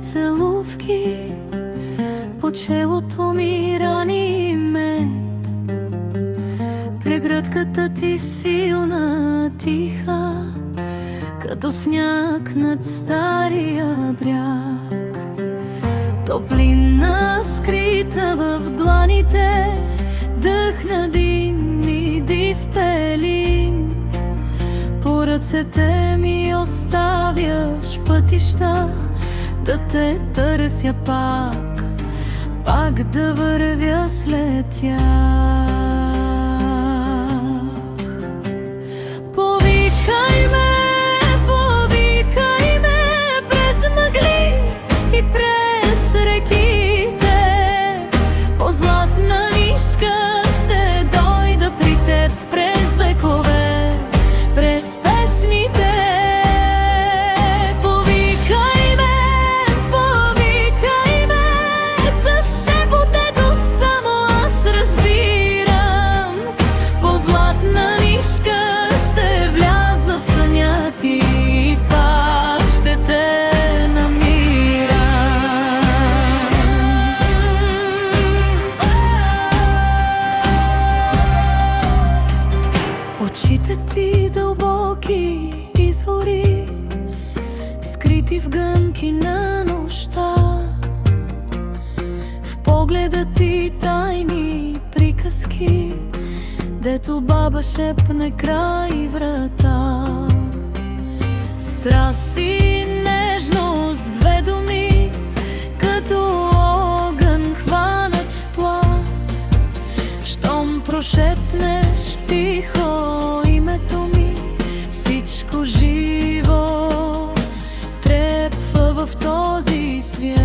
целувки, по челото ми рани мед. Прегръдката ти силна, тиха, като сняг над стария бряг. Топлина скрита в дланите, дъх на дим и див пелин. По ръцете ми оставяш пътища, да те търся пак, пак да вървя след тях. Повикай ме през мъгли и през реките. По златна нишка ще дойда при теб през векове, през песните. Повикай ме с шепотето само аз разбирам. По златна нишка ще вляза в съня ти и пак ще те намирам. Очите ти дълбоки извори, скрити в гънки на нощта. В погледа ти тайни приказки, дето баба шепне край врата. Страст и нежност, две думи, като огън хванат в плат. Щом прошепнеш тихо името ми, всичко живо трепва в този свят.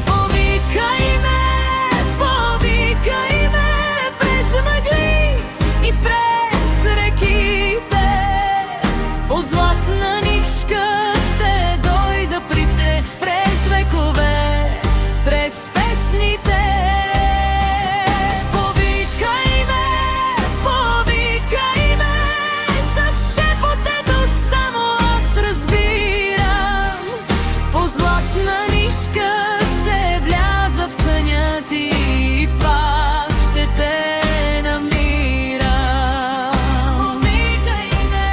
Повикай ме през мъгли и през реките. По златна нишка ще дойда при те през векове, през песните. Повикай ме с шепотето само аз разбирам. По златна нишка ще вляза в съня ти и пак ще те намирам. Повикай ме.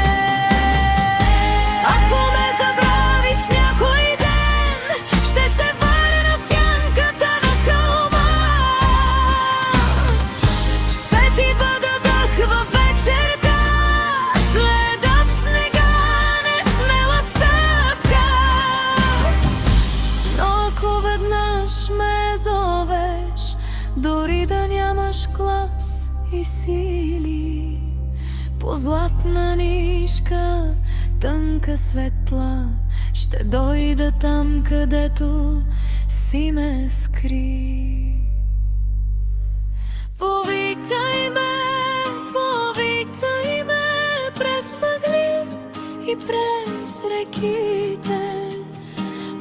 Ако ме забравиш някой ден, ще се върна в сянката на хълма. Ще ти бъда дъх във вечерта, следа в снега, несмела стъпка. Но ако веднъж ме зовеш, дори да нямаш глас и сили, по златна нишка, тънка светла, ще дойда там, където си ме скри. Повикай ме през мъгли и през реките.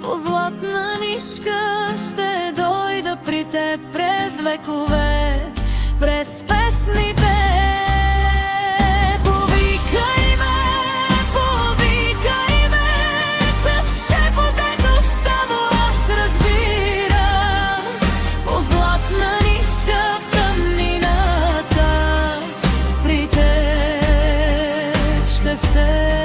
По златна нишка ще дойда при теб през векове, през песните. Повикай ме с шепотето само аз разбирам. По златна нишка в тъмнината при теб ще се